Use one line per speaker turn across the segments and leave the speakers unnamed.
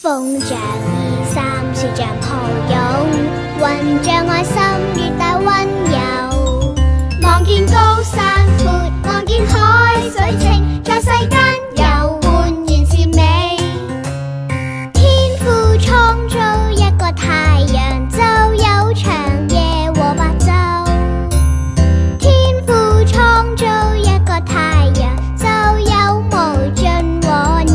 風像衣衫，雪像抱擁，雲像愛心，越帶溫柔。望見高山闊，望見海水清，在世間遊玩原是美。天父創造一個太陽，就有長夜和白晝。天父創造一個太陽，就有無盡和暖。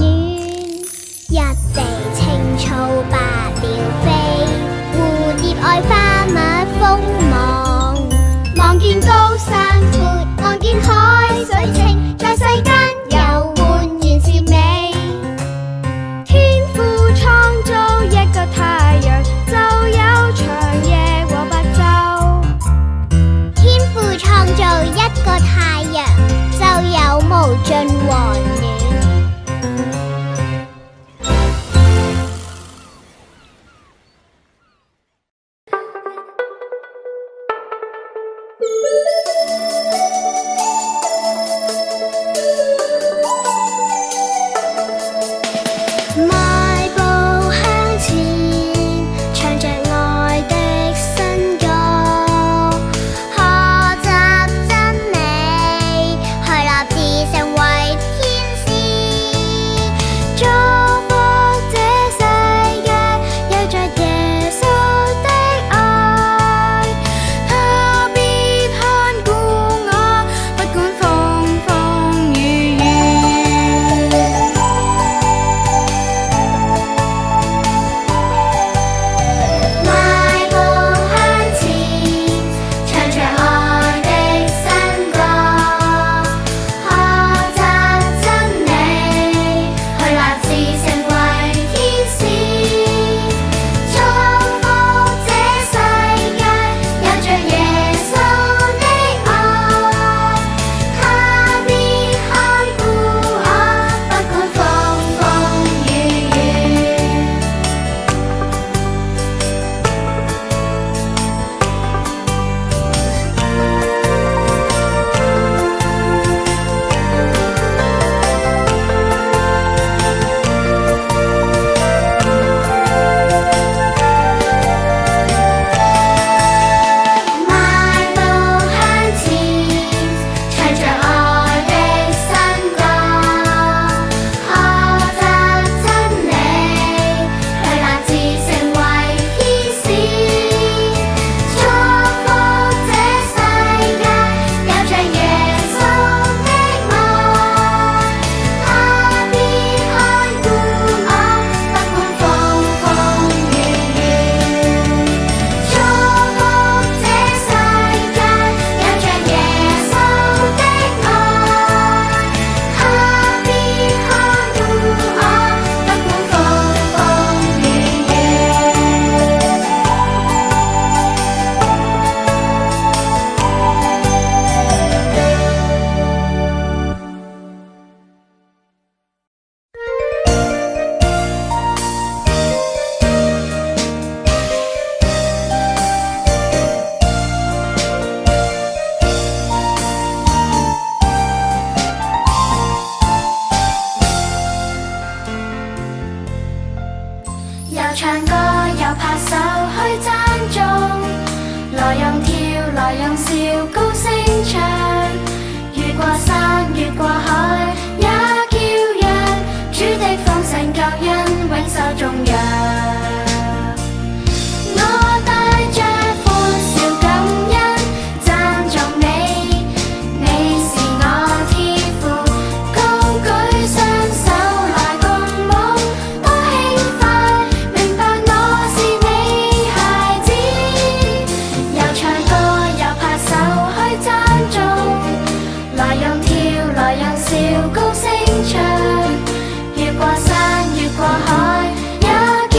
一地青草百鳥飛，蝴蝶愛花蜜蜂忙。望見高山闊，望見海水清，在世間遊玩原是美。天父創造一個太陽，就有長夜和白晝。天父創造一個太陽，就有無盡和暖。邁步向前，唱着愛的新歌，學習真理，去立志成為天使，祝福這世界有着耶穌的愛，他必看顧我，不管風風雨雨。邁步向前，唱着愛的新歌，學習真理，去立志成為天使，祝福這世界有着耶穌的愛，他必看顧我，不管風風雨雨。邁步向前，唱着愛的新歌，學習真理，去立志成為天使，祝福這世界有着耶穌的愛，他必看顧我，不管風風雨雨。祝福這世界有着耶穌的愛，他必看顧我，不管風風雨雨。又唱歌又拍手去讚頌，來用跳來用笑高聲唱，越過山越過海也叫嚷，主的豐盛救恩永受頌揚。我帶着歡笑感恩讚頌你，你是我天父，高舉雙手來共舞，多輕快，明白我是你孩子。又唱歌又拍手去讚頌，來用跳來用笑高聲唱，越過山越過海也叫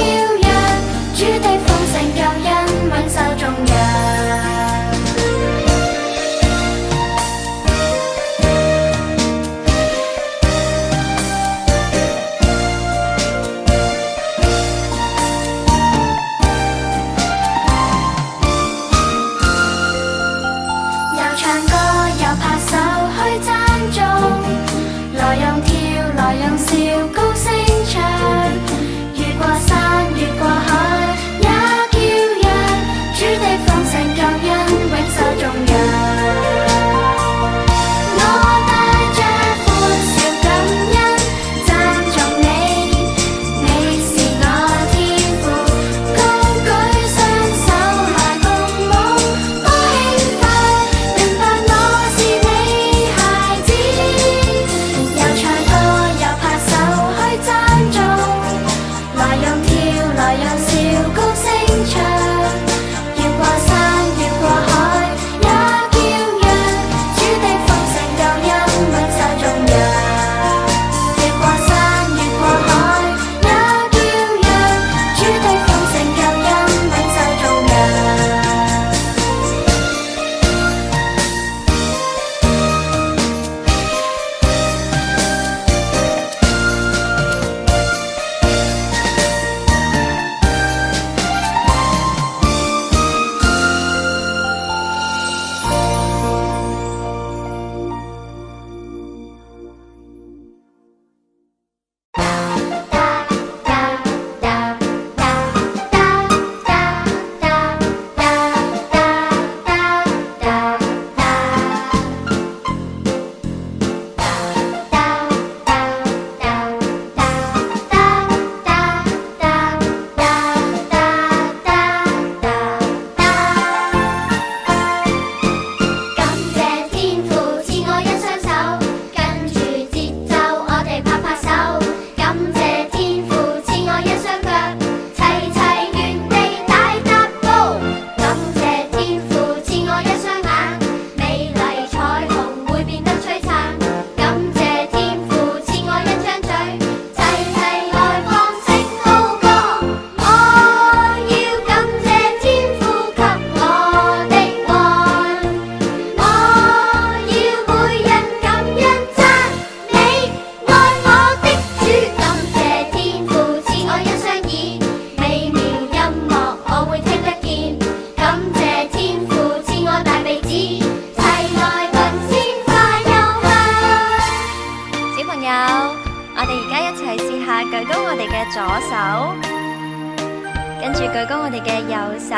跟住舉高我哋嘅右手，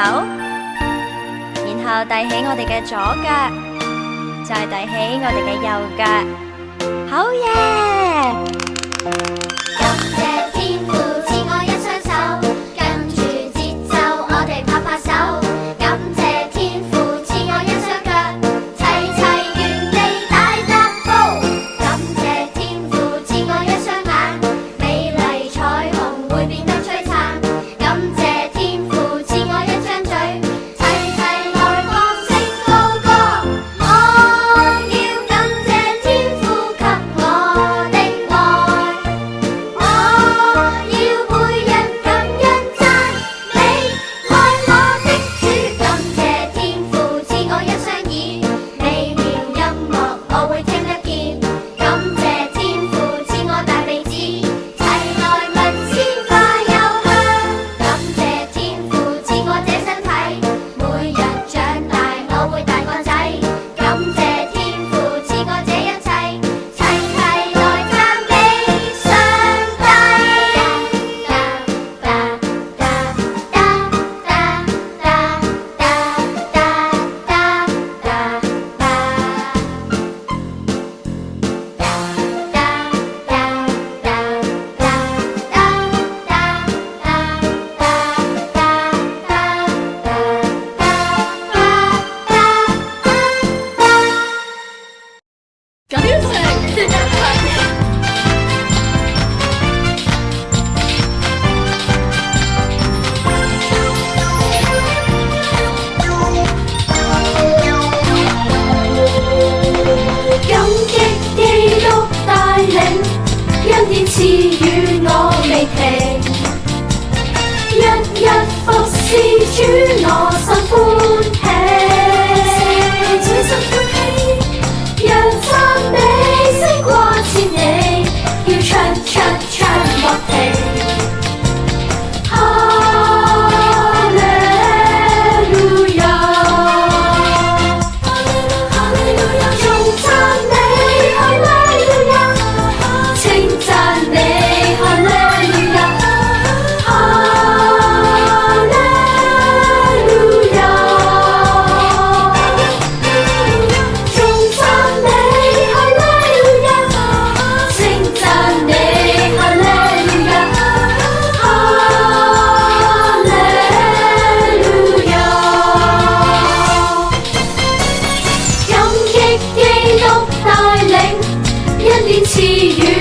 然後遞起我哋嘅左腳，再遞起我哋嘅右腳，好嘢！
感謝天父賜我一雙手，跟住節奏我哋拍拍手。感謝天父賜我一雙腳，齊齊原地大踏步。感謝天父賜我一雙眼，美麗彩虹會變得璀璨。感謝天父賜我一張嘴，齊齊來放聲高歌。我要感謝天父給我的愛，我要每日感恩讚美愛我的主。感謝天父賜我一雙耳，美妙音樂我會聽得見。感謝天父賜我大鼻子，齊來聞鮮花幽香。感謝天父賜我這身體，每日長大我會大個仔。感謝天父賜我這一切，齊齊來讚美上感激基督帶領，恩典賜予我未停，日日服侍主我心歡喜，這心歡喜，讓讚美勝過千里，要唱樂停。賜予